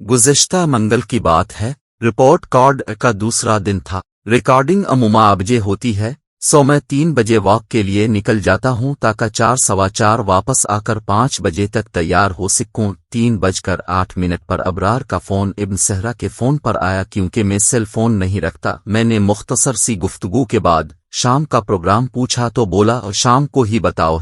गुज़िश्ता मंगल की बात है। रिपोर्ट कार्ड का दूसरा दिन था। रिकॉर्डिंग अमूमा अबजे होती है। मैं 3 बजे वॉक के लिए निकल जाता हूँ ताकि 4:15 वापस आकर 5 बजे तक तैयार हो सकूँ। 3:08 पर अबरार का फ़ोन इब्न सहरा के फ़ोन पर आया। क्योंकि मैं सेल फ़ोन नहीं रखता, मैंने मुख्तसर सी गुफ्तगू के बाद शाम का प्रोग्राम पूछा तो बोला शाम को ही बताओ।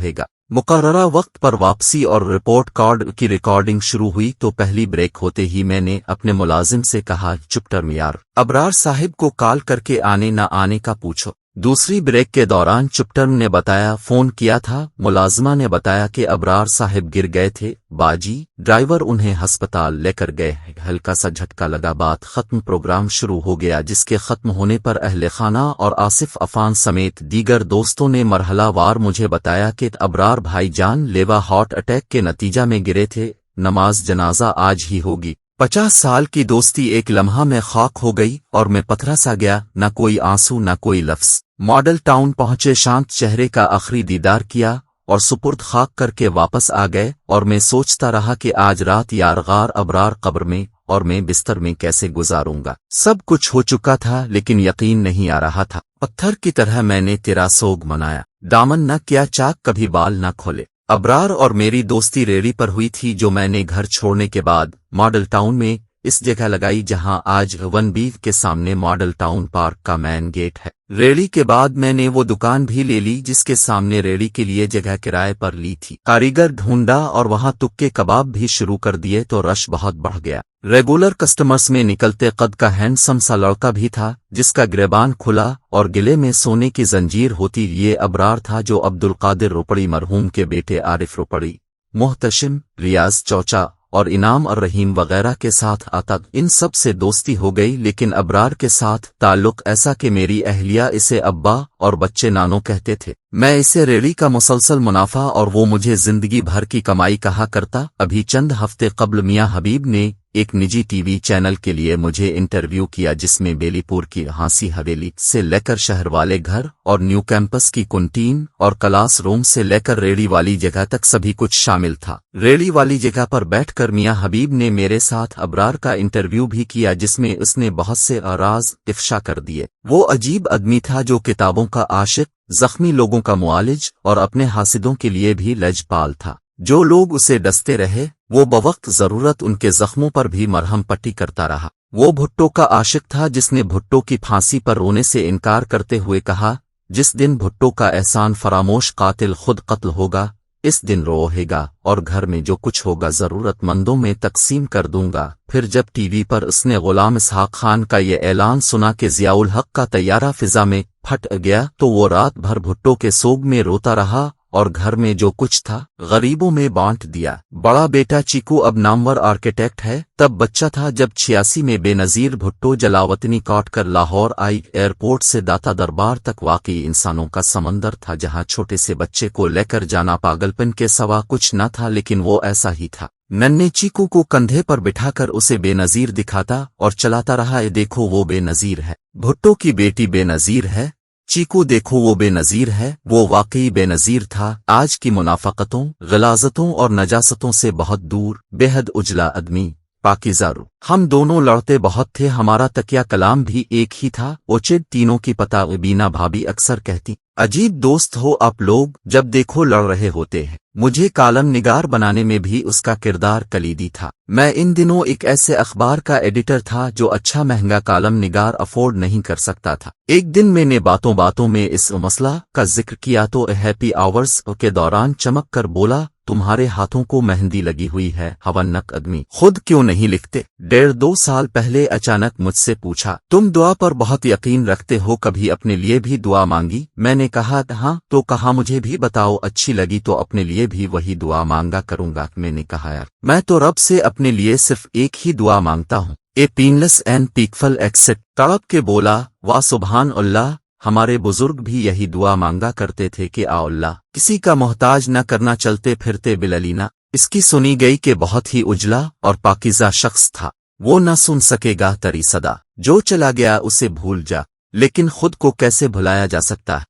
मुकर्ररा वक्त पर वापसी और रिपोर्ट कार्ड की रिकॉर्डिंग शुरू हुई तो पहली ब्रेक होते ही मैंने अपने मुलाजिम से कहा, चुप टर्म यार, अबरार साहिब को कॉल करके आने न आने का पूछो। दूसरी ब्रेक के दौरान चुपटर्म ने बताया फ़ोन किया था। मुलाजमा ने बताया कि अबरार साहिब गिर गए थे बाजी, ड्राइवर उन्हें हस्पताल लेकर गए। हल्का सा झटका लगा, बात खत्म। प्रोग्राम शुरू हो गया, जिसके खत्म होने पर अहले खाना और आसिफ अफान समेत दीगर दोस्तों ने मरहला वार मुझे बताया कि अबरार भाईजान लेवा हार्ट अटैक के नतीजा में गिरे थे। नमाज जनाजा आज ही होगी। 50 साल की दोस्ती एक लम्हा में खाक हो गई और मैं पथरा सा गया। न कोई आंसू न कोई लफ्ज़। मॉडल टाउन पहुंचे, शांत चेहरे का आखिरी दीदार किया और सुपुर्द खाक करके वापस आ गए। और मैं सोचता रहा कि आज रात यारगार अबरार कब्र में और मैं बिस्तर में कैसे गुजारूंगा। सब कुछ हो चुका था लेकिन यकीन नहीं आ रहा था। पत्थर की तरह मैंने तेरा सोग मनाया, दामन न किया चाक, कभी बाल न खोले। अबरार और मेरी दोस्ती रेड़ी पर हुई थी, जो मैंने घर छोड़ने के बाद मॉडल टाउन में इस जगह लगाई जहां आज वन बीव के सामने मॉडल टाउन पार्क का मेन गेट है। रेड़ी के बाद मैंने वो दुकान भी ले ली जिसके सामने रेड़ी के लिए जगह किराए पर ली थी। कारीगर ढूंढा और वहां तुक्के कबाब भी शुरू कर दिए तो रश बहुत बढ़ गया। रेगुलर कस्टमर्स में निकलते कद का हैंडसम सा लड़का भी था जिसका गिरेबान खुला और गिले में सोने की जंजीर होती। ये अबरार था जो अब्दुल कादिर रोपड़ी मरहूम के बेटे आरिफ रोपड़ी, मुहतशिम, रियाज चौचा और इनाम और रहीम वगैरह के साथ आता। इन सब से दोस्ती हो गई, लेकिन अबरार के साथ ताल्लुक ऐसा कि मेरी अहलिया इसे अब्बा और बच्चे नानो कहते थे। मैं इसे रेड़ी का मुसलसल मुनाफा और वो मुझे जिंदगी भर की कमाई कहा करता। अभी चंद हफ्ते कबल मियां हबीब ने एक निजी टीवी चैनल के लिए मुझे इंटरव्यू किया जिसमें बेलीपुर की हांसी हवेली से लेकर शहर वाले घर और न्यू कैंपस की कुंटीन और क्लास रूम से लेकर रेड़ी वाली जगह तक सभी कुछ शामिल था। रेड़ी वाली जगह पर बैठकर मियां हबीब ने मेरे साथ अबरार का इंटरव्यू भी किया जिसमें उसने बहुत से राज इफ्शा कर दिए। वो अजीब आदमी था जो किताबों का आशिक, जख्मी लोगों का मुआलिज और अपने हासिदों के लिए भी लजपाल था। जो लोग उसे डसते रहे वो बवक्त जरूरत उनके जख्मों पर भी मरहम पट्टी करता रहा। वो भुट्टो का आशिक था जिसने भुट्टो की फांसी पर रोने से इनकार करते हुए कहा, जिस दिन भुट्टो का एहसान फरामोश कातिल खुद कत्ल होगा इस दिन रोहेगा और घर में जो कुछ होगा जरूरतमंदों में तकसीम कर दूंगा। फिर जब टीवी पर उसने गुलाम इसहाक खान का ये ऐलान सुना कि जियाउल हक का तैयारा फिजा में फट गया तो वो रात भर भुट्टो के सोग में रोता रहा और घर में जो कुछ था गरीबों में बांट दिया। बड़ा बेटा चीकू अब नामवर आर्किटेक्ट है। तब बच्चा था जब 86 में बेनजीर भुट्टो जलावतनी काट कर लाहौर आई। एयरपोर्ट से दाता दरबार तक वाकई इंसानों का समंदर था जहां छोटे से बच्चे को लेकर जाना पागलपन के सवा कुछ न था, लेकिन वो ऐसा ही था। नन्हे चीकू को कंधे पर बिठाकर उसे बेनजीर दिखाता और चलाता रहा, ये देखो वो बेनजीर है, भुट्टो की बेटी बेनजीर है, चीकू देखो वो बेनजीर है। वो वाकई बेनजीर था। आज की मुनाफकतों, गलाजतों और नजासतों से बहुत दूर, बेहद उजला आदमी, पाकीज़ारू। हम दोनों लड़ते बहुत थे, हमारा तकिया कलाम भी एक ही था। ओचिड तीनों की पता बीना भाभी अक्सर कहती, अजीब दोस्त हो आप लोग, जब देखो लड़ रहे होते हैं। मुझे कालम निगार बनाने में भी उसका किरदार कलीदी था। मैं इन दिनों एक ऐसे अखबार का एडिटर था जो अच्छा महंगा कालम निगार अफोर्ड नहीं कर सकता था। एक दिन मैंने बातों बातों में इस मसला का जिक्र किया तो हैप्पी आवर्स के दौरान चमक कर बोला, तुम्हारे हाथों को मेहंदी लगी हुई है, हवन्नक आदमी, खुद क्यों नहीं लिखते? 1.5-2 साल पहले अचानक मुझसे पूछा, तुम दुआ पर बहुत यकीन रखते हो, कभी अपने लिए भी दुआ मांगी? मैंने कहा हाँ। तो कहा मुझे भी बताओ, अच्छी लगी तो अपने लिए भी वही दुआ मांगा करूंगा। मैंने कहा यार, मैं तो रब से अपने लिए सिर्फ एक ही दुआ मांगता हूँ, ए पीनलेस एंड पीकफल एक्सेट। तड़प के बोला, वाह सुभान अल्लाह, हमारे बुजुर्ग भी यही दुआ मांगा करते थे कि आ अल्लाह किसी का मोहताज न करना, चलते फिरते बिललीना। इसकी सुनी गई कि बहुत ही उजला और पाकीज़ा शख्स था। वो न सुन सकेगा तेरी सदा, जो चला गया उसे भूल जा, लेकिन खुद को कैसे भुलाया जा सकता है।